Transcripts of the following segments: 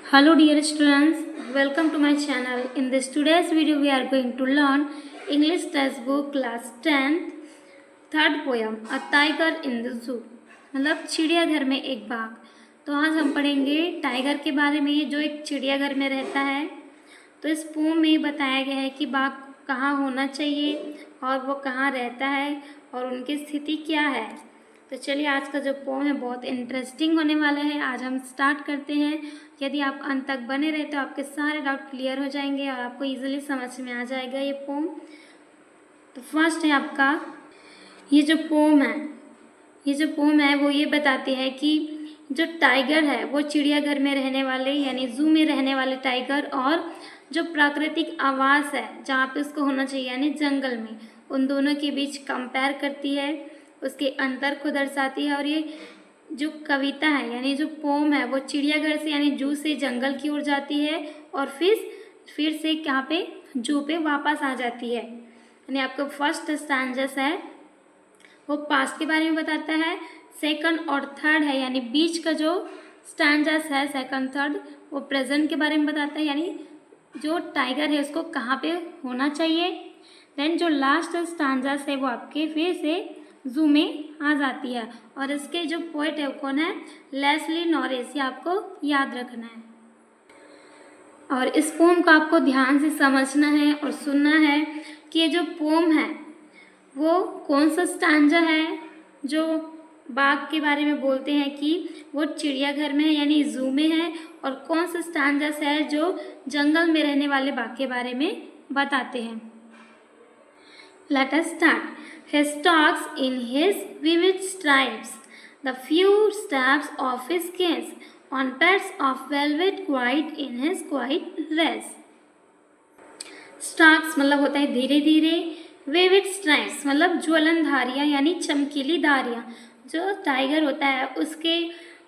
Hello dear students, welcome to my channel. In this today's video we are going to learn English textbook class 10th third poem A Tiger in the Zoo. मतलब चिड़ियाघर में एक बाघ। तो आज हम पढ़ेंगे टाइगर के बारे में जो एक चिड़ियाघर में रहता है। तो इस पोम में बताया गया है कि बाघ कहाँ होना चाहिए और वो कहाँ रहता है और उनकी स्थिति क्या है। तो चलिए आज का जो पोम है बहुत इंटरेस्टिंग होने वाला है। आज हम स्टार्ट करते हैं। यदि आप अंत तक बने रहे तो आपके सारे डाउट क्लियर हो जाएंगे और आपको इजीली समझ में आ जाएगा ये पोम। तो फर्स्ट है आपका ये जो पोम है वो ये बताती है कि जो टाइगर है वो चिड़ियाघर में रहने वाले यानी जू में रहने वाले टाइगर और जो प्राकृतिक आवास है जहाँ पे उसको होना चाहिए यानी जंगल में, उन दोनों के बीच कंपेयर करती है, उसके अंतर को दर्शाती है। और ये जो कविता है यानी जो पोम है वो चिड़ियाघर से यानी जू से जंगल की ओर जाती है और फिर से यहाँ पे जू पे वापस आ जाती है। यानी आपका फर्स्ट स्टैंजस है वो पास्ट के बारे में बताता है, सेकंड और थर्ड है यानी बीच का जो स्टैंजस है सेकंड थर्ड वो प्रेजेंट के बारे में बताता है यानी जो टाइगर है उसको कहाँ पे होना चाहिए। देन जो लास्ट स्टैंजस है वो आपके फिर से जू में आ जाती है। और इसके जो पोएट है वो कौन है, लेस्ली नॉरिस, ये आपको याद रखना है। और इस पोम को आपको ध्यान से समझना है और सुनना है कि ये जो पोम है वो कौन सा स्टैंजा है जो बाघ के बारे में बोलते हैं कि वो चिड़ियाघर में है यानी जू में है, और कौन सा स्टैंजस है जो जंगल में रहने वाले बाघ के बारे में बताते हैं। Let us start. He stalks in his vivid stripes, the few steps of his case, on pads of velvet quiet in his quiet race. Stalks मतलब होता है धीरे धीरे, vivid stripes मतलब ज्वलन धारियाँ यानी चमकीली धारियाँ। जो टाइगर होता है उसके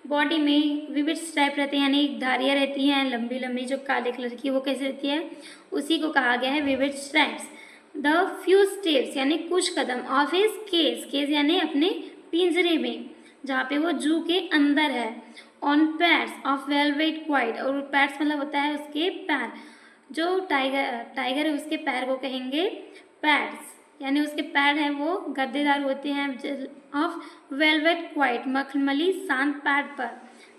बॉडी में विविड स्ट्राइप रहते हैं यानी धारियाँ रहती हैं लंबी लंबी जो काले कलर की, वो कैसे रहती है उसी को कहा गया है vivid stripes. The few steps यानी कुछ कदम ऑफ हिज केस यानी अपने पिंजरे में जहाँ पे वो जू के अंदर है। On pads of velvet quiet, और पैड्स मतलब होता है उसके पैर, जो टाइगर है उसके पैर को कहेंगे पैड्स यानी उसके पैर हैं वो गद्देदार होते हैं। ऑफ वेलवेट क्वाइट मखमली शांत पैड पर।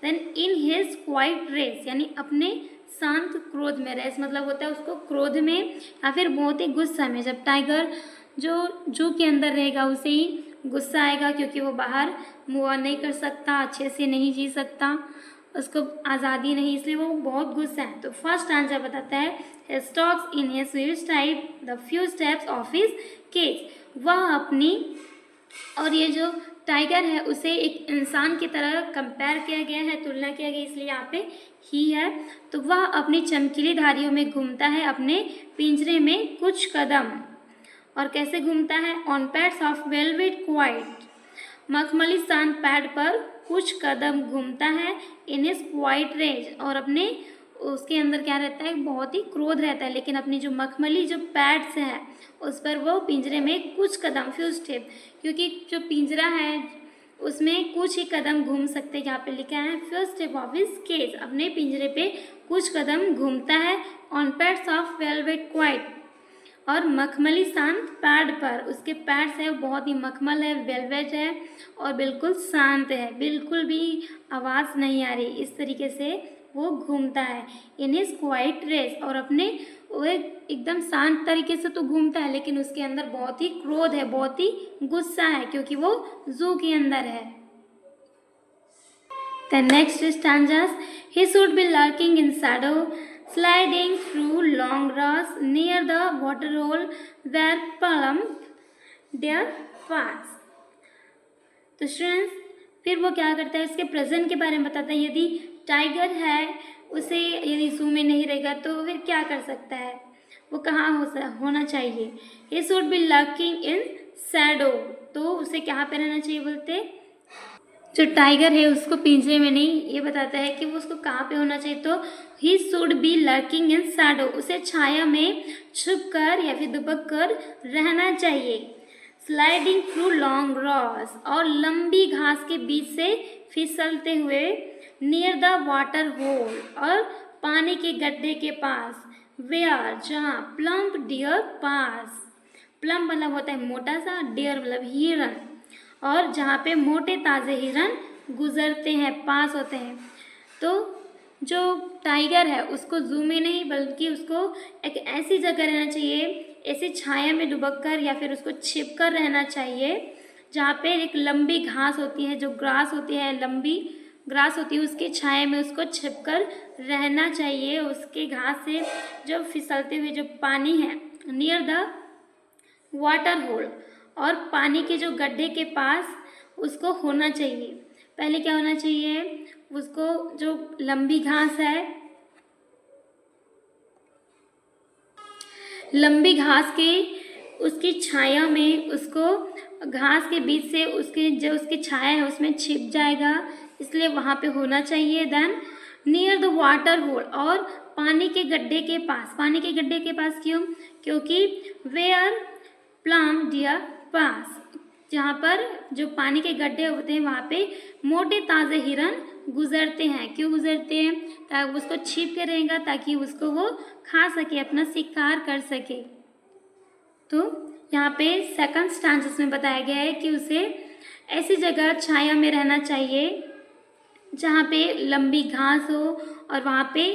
Then in his quiet race यानी अपने शांत क्रोध में, रेस मतलब होता है उसको क्रोध में या फिर बहुत ही गुस्सा में। जब टाइगर जो जू के अंदर रहेगा उसे ही गुस्सा आएगा क्योंकि वो बाहर मूव ऑन नहीं कर सकता, अच्छे से नहीं जी सकता, उसको आज़ादी नहीं, इसलिए वो बहुत गुस्सा है। तो फर्स्ट आंसर बताता है stalks in his sweet type the few steps of his cage, वह अपनी, और ये जो टाइगर है उसे एक इंसान की तरह कंपेयर किया गया है, तुलना किया गया, इसलिए यहाँ पे ही है। तो वह अपनी चमकीली धारियों में घूमता है अपने पिंजरे में कुछ कदम। और कैसे घूमता है, on pads of velvet quite मखमली शांत पैड पर कुछ कदम घूमता है। इन हिज क्वाइट रेंज, और अपने उसके अंदर क्या रहता है बहुत ही क्रोध रहता है, लेकिन अपनी जो मखमली जो पैड्स है उस पर वो पिंजरे में कुछ कदम फ्यू स्टेप, क्योंकि जो पिंजरा है उसमें कुछ ही कदम घूम सकते हैं। यहाँ पे लिखा है few step of his cage, अपने पिंजरे पे कुछ कदम घूमता है। On pads of velvet quiet, और मखमली शांत पैड पर, उसके पैड्स है बहुत ही मखमल है, वेलवेट है और बिल्कुल शांत है, बिल्कुल भी आवाज़ नहीं आ रही, इस तरीके से वो घूमता है। इन हिज क्वाइट रेस, और अपने वो एकदम शांत तरीके से तो घूमता है लेकिन उसके अंदर बहुत ही क्रोध है, बहुत ही गुस्सा है क्योंकि वो जू के अंदर है। The next stanzas, he should be lurking in shadow, sliding through long grass near the water hole where plump their paths. तो स्टूडेंट्स फिर वो क्या करता है, इसके प्रेजेंट के बारे में बताता है। यदि टाइगर है उसे यदि जू में नहीं रहेगा तो फिर क्या कर सकता है, वो कहाँ होना चाहिए। he should be lurking in shadow, तो उसे कहाँ पे रहना चाहिए बोलते, जो टाइगर है उसको पिंजरे में नहीं, ये बताता है कि वो उसको कहाँ पे होना चाहिए। तो ही should be lurking in shadow, उसे छाया में छुप कर या फिर दुबक कर रहना चाहिए। स्लाइडिंग थ्रू लॉन्ग ग्रास, और लंबी घास के बीच से फिसलते हुए। नियर द वाटर होल, और पानी के गड्ढे के पास, वेयर जहाँ, प्लम्प डियर पास, प्लम्प मतलब होता है मोटा सा, डियर मतलब हिरन, और जहाँ पे मोटे ताज़े हिरन गुजरते हैं, पास होते हैं। तो जो टाइगर है उसको जू में नहीं बल्कि उसको एक ऐसी जगह रहना चाहिए, ऐसी छाया में दुबक कर या फिर उसको छिप कर रहना चाहिए जहाँ पे एक लंबी घास होती है, जो ग्रास होती है, लंबी ग्रास होती है, उसकी छाया में उसको छिप कर रहना चाहिए। उसके घास से जो फिसलते हुए जो पानी है, नियर द वाटर होल, और पानी के जो गड्ढे के पास उसको होना चाहिए। पहले क्या होना चाहिए, उसको जो लंबी घास है, लंबी घास के उसकी छाया में, उसको घास के बीच से उसके जो उसकी छाया है उसमें छिप जाएगा, इसलिए वहाँ पे होना चाहिए। Then near the water hole, और पानी के गड्ढे के पास। पानी के गड्ढे के पास क्यों? क्योंकि वेयर प्लम डियर पास, जहाँ पर जो पानी के गड्ढे होते हैं वहाँ पे मोटे ताज़े हिरन गुजरते हैं। क्यों गुजरते हैं? ताकि उसको छिप के रहेगा, ताकि उसको वो खा सके, अपना शिकार कर सके। तो यहाँ पे सेकंड स्टांसेस में बताया गया है कि उसे ऐसी जगह छाया में रहना चाहिए जहाँ पे लंबी घास हो और वहाँ पे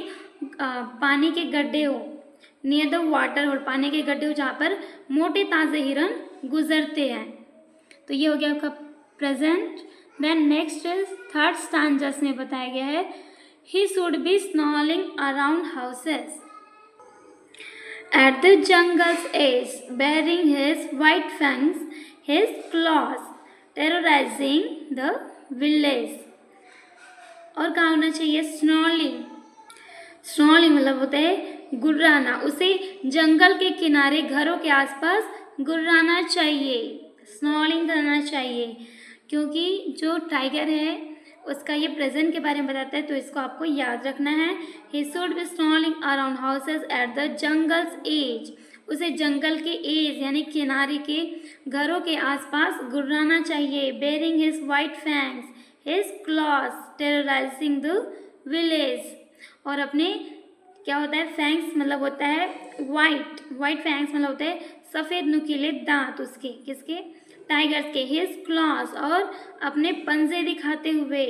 पानी के गड्ढे हो, नियर द वाटर होल, पानी के गड्ढे हो जहाँ पर मोटे ताज़े हिरन गुजरते हैं। तो ये हो गया आपका present. Then next third stanzas में बताया गया है, he should be snarling around houses at the jungle's edge, bearing his white fangs, his claws, terrorizing the village। और क्या होना चाहिए? स्नॉलिंग। स्नॉलिंग मतलब होता है गुर्राना। उसे जंगल के किनारे, घरों के आसपास गुर्राना चाहिए, स्नॉलिंग करना चाहिए, क्योंकि जो टाइगर है उसका ये प्रेजेंट के बारे में बताता है, तो इसको आपको याद रखना है। He should be snarling around houses at the jungle's edge, उसे जंगल के एज यानी किनारे के घरों के आसपास गुर्राना चाहिए। Baring his white fangs, his claws, terrorising the village, और अपने क्या होता है, फैंग्स मतलब होता है वाइट, वाइट फैंग्स मतलब होता है सफ़ेद नुकीले दांत उसके, किसके? टाइगर्स के। हिज क्लॉज, और अपने पंजे दिखाते हुए।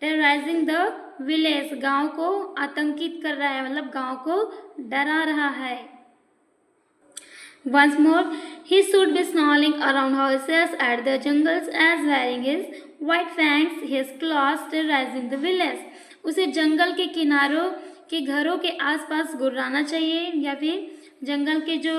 टेरराइजिंग द विलेज, गांव को आतंकित कर रहा है, मतलब गांव को डरा रहा है। Once more, he should be snarling around houses at the jungle's edge wearing his white fangs, his claws, terrorising the village, उसे जंगल के किनारों के घरों के आसपास गुर्राना चाहिए, या फिर जंगल के जो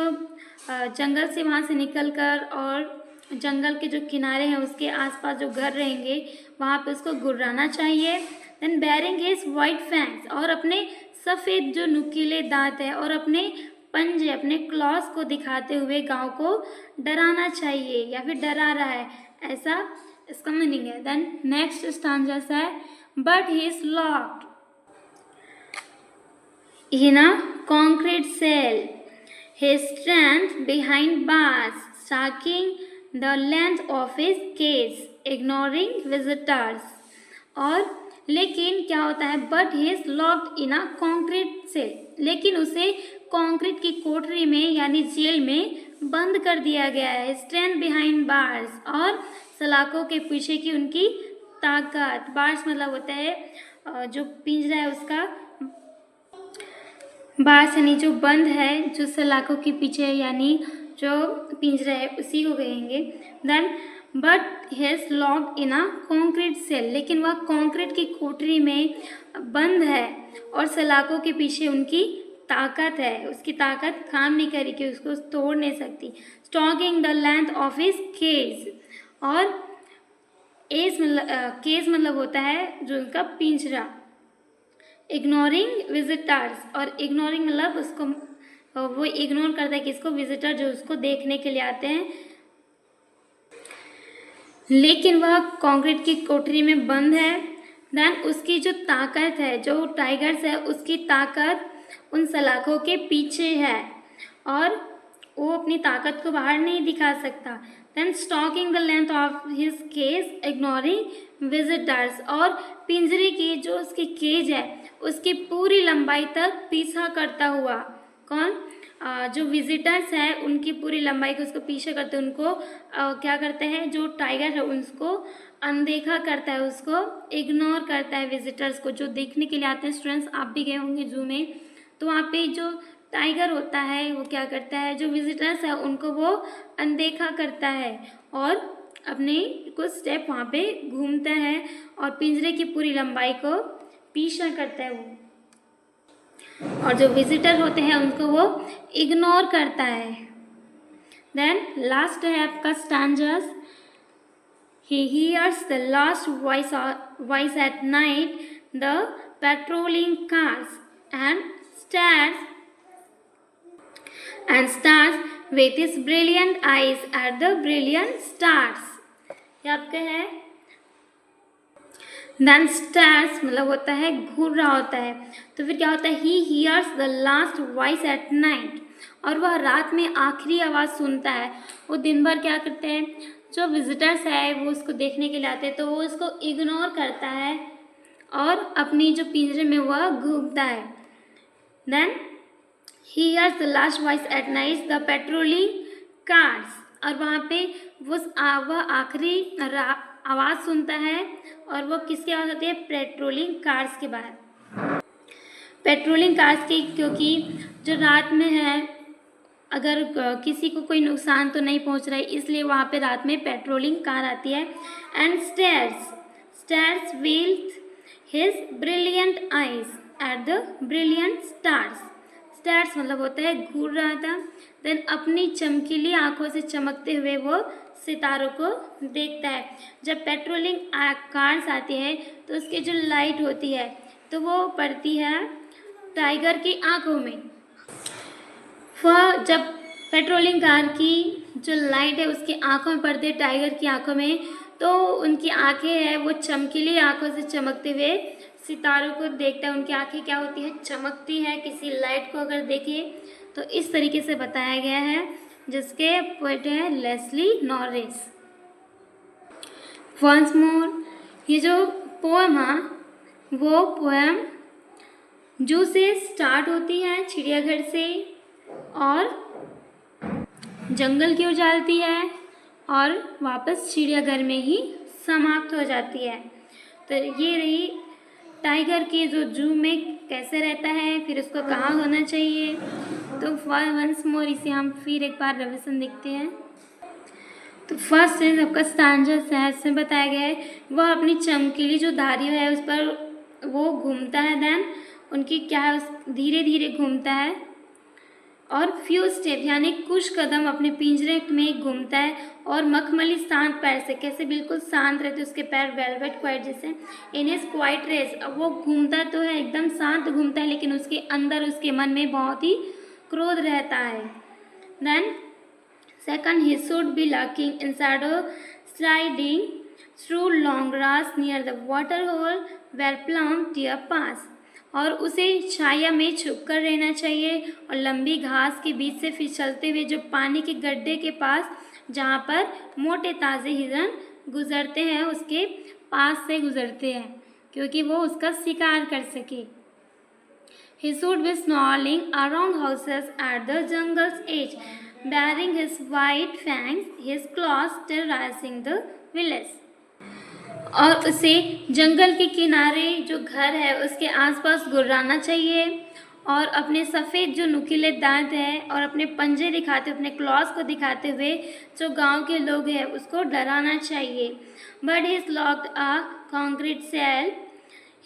जंगल से वहाँ से निकलकर और जंगल के जो किनारे हैं उसके आसपास जो घर रहेंगे वहाँ पे उसको गुर्राना चाहिए। Then baring his white fangs, और अपने सफ़ेद जो नुकीले दांत है और अपने पंजे, अपने क्लॉज को दिखाते हुए गांव को डराना चाहिए या फिर डरा रहा है, ऐसा इसका मीनिंग है। देन नेक्स्ट स्टांजास है, but he is locked in a concrete cell, his strength behind bars, stacking the length of his cage, ignoring visitors। और लेकिन क्या होता है, but he is locked in a concrete cell, लेकिन उसे concrete की कोठरी में यानी जेल में बंद कर दिया गया है। स्ट्रेंथ बिहाइंड बार्स, और सलाखों के पीछे की उनकी ताकत। बार्स मतलब होता है जो पिंजरा है उसका, बार्स यानी जो बंद है, जो सलाखों के पीछे यानी जो पिंजरा है उसी को कहेंगे। Then but he is locked in a concrete cell, लेकिन वह कॉन्क्रीट की कोठरी में बंद है और सलाखों के पीछे उनकी ताकत है, उसकी ताकत काम नहीं करी कि उसको तोड़ नहीं सकती। Stalking the length of his cage, और एज मतलब केज मतलब होता है जो उनका पिंजरा। इग्नोरिंग विजिटर्स, और इग्नोरिंग मतलब उसको वो इग्नोर करता है किसको? विजिटर जो उसको देखने के लिए आते हैं। लेकिन वह कंक्रीट की कोठरी में बंद है। देन उसकी जो ताकत है, जो टाइगर्स है उसकी ताकत उन सलाखों के पीछे है और वो अपनी ताकत को बाहर नहीं दिखा सकता। Then stalking the length of his cage, ignoring visitors, और पिंजरे की जो उसकी केज है उसकी पूरी लंबाई तक पीछा करता हुआ। कौन? जो विजिटर्स हैं उनकी पूरी लंबाई को उसको पीछा करते हैं, उनको क्या करते हैं, जो टाइगर है उसको अनदेखा करता है, उसको इग्नोर करता है। विजिटर्स को जो देखने के लिए आते हैं, स्टूडेंट्स आप भी गए होंगे जू में, तो वहाँ पे जो टाइगर होता है वो क्या करता है, जो विजिटर्स है उनको वो अनदेखा करता है और अपने कुछ स्टेप वहाँ पे घूमता है और पिंजरे की पूरी लंबाई को पीछा करता है वो, और जो विजिटर होते हैं उनको वो इग्नोर करता है। देन लास्ट है आपका स्टैंजर्स। He hears the last voice at night, the patrolling cars, and stares with his brilliant eyes at the brilliant stars. ये आपका है। Then stares मतलब होता है घूर रहा होता है, तो फिर क्या होता है, he hears the last voice at night, और वह रात में आखिरी आवाज़ सुनता है। वो दिन भर क्या करते हैं, जो विजिटर्स है वो उसको देखने के लिए आते हैं तो वो उसको इग्नोर करता है और अपनी जो पिंजरे में वह घूमता है। Then he hears the last voice at night, the patrolling cars, और वहाँ पे वह आखिरी आवाज़ सुनता है, और वो किसकी आवाज़ होती है, पेट्रोलिंग कार्स के बाद, पेट्रोलिंग कार्स की, क्योंकि जो रात में है अगर किसी को कोई नुकसान तो नहीं पहुंच रहा है, इसलिए वहाँ पे रात में पेट्रोलिंग कार आती है। And stairs with his brilliant eyes at the brilliant stars. Stairs मतलब होता है घूर रहा था। देन अपनी चमकीली आंखों से चमकते हुए वो सितारों को देखता है। जब पेट्रोलिंग कार्स आती है तो उसकी जो लाइट होती है तो वो पड़ती है टाइगर की आंखों में। वह जब पेट्रोलिंग कार की जो लाइट है उसकी आंखों में पड़ती है टाइगर की आंखों में, तो उनकी आंखें हैं वो चमकीली आंखों से चमकते हुए सितारों को देखता है। उनकी आंखें क्या होती है, चमकती है। किसी लाइट को अगर देखें तो इस तरीके से बताया गया है, जिसके पोएट है लेस्ली नॉरिस। वंस मोर, ये जो पोएम है वो पोएम जू से स्टार्ट होती है, चिड़ियाघर से, और जंगल की ओर जाती है और वापस चिड़ियाघर में ही समाप्त हो जाती है। तो ये रही टाइगर के जो जू में कैसे रहता है, फिर उसको कहाँ होना चाहिए। तो वंस मोर इसे हम फिर एक बार रिवीजन देखते हैं। तो फर्स्ट है आपका स्टैंजर्स है, इसमें बताया गया है वह अपनी चमकीली जो धारियाँ है उस पर वो घूमता है। देन उनकी क्या है, धीरे धीरे घूमता है और फ्यू स्टेप यानी कुछ कदम अपने पिंजरे में घूमता है, और मखमली शांत पैर से, कैसे बिल्कुल शांत रहते उसके पैर, वेलवेट क्वाइट जैसे। इन हिज क्वाइट रेस, अब वो घूमता तो है एकदम शांत घूमता है, लेकिन उसके अंदर उसके मन में बहुत ही क्रोध रहता है। Then second, he should be lurking in shadow, sliding through long grass near the water hole where plump deer pass, और उसे छाया में छुप कर रहना चाहिए और लंबी घास के बीच से फिसलते हुए जो पानी के गड्ढे के पास जहाँ पर मोटे ताज़े हिरन गुजरते हैं उसके पास से गुजरते हैं, क्योंकि वो उसका शिकार कर सके। He should be snarling around houses at the jungle's edge, baring his white fangs, his claws terrorizing the village. और उसे जंगल के किनारे जो घर है उसके आसपास गुर्राना चाहिए और अपने सफ़ेद जो नुकीले दांत हैं और अपने पंजे दिखाते, अपने क्लॉज को दिखाते हुए जो गांव के लोग हैं उसको डराना चाहिए। But he is locked a concrete cell,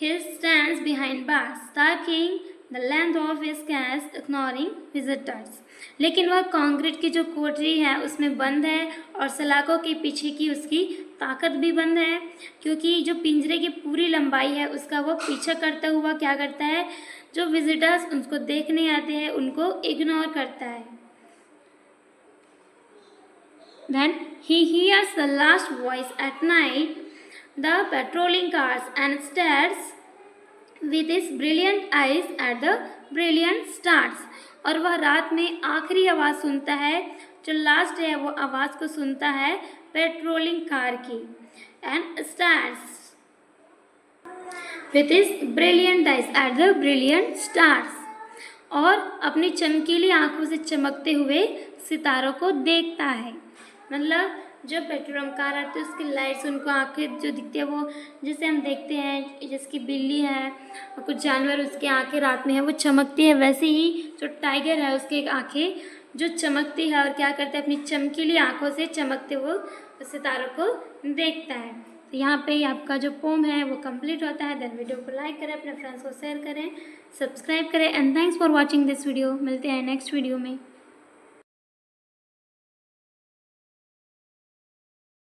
he stands behind bars taking the length of his cage ignoring visitors. लेकिन वह कंक्रीट की जो कोठरी है उसमें बंद है और सलाखों के पीछे की उसकी ताकत भी बंद है, क्योंकि जो पिंजरे की पूरी लंबाई है उसका वो पीछा करता हुआ क्या करता है, जो विजिटर्स उनको देखने आते हैं उनको इग्नोर करता है। Then he hears the last voice at night, the patrolling cars, and stares with his brilliant eyes at the brilliant stars. और वह रात में आखिरी आवाज़ सुनता है, जो लास्ट है वो आवाज़ को सुनता है पेट्रोलिंग कार की। And stars with is brilliant eyes at the brilliant stars, और अपनी चमकीली आंखों से चमकते हुए सितारों को देखता है। मतलब जो पेट्रोलियम कार आती है उसकी लाइट्स, उनको आंखें जो दिखती है वो जैसे हम देखते हैं, जिसकी बिल्ली है और कुछ जानवर उसकी आंखें रात में है वो चमकती है, वैसे ही जो टाइगर है उसकी आंखें जो चमकती है और क्या करता है, अपनी चमकीली आंखों से चमकते हुए सितारों को देखता है। तो यहाँ पे आपका जो पोम है वो कंप्लीट होता है। देन वीडियो को लाइक करें, अपने फ्रेंड्स को शेयर करें, सब्सक्राइब करें, and thanks for watching this video. मिलते हैं नेक्स्ट वीडियो में।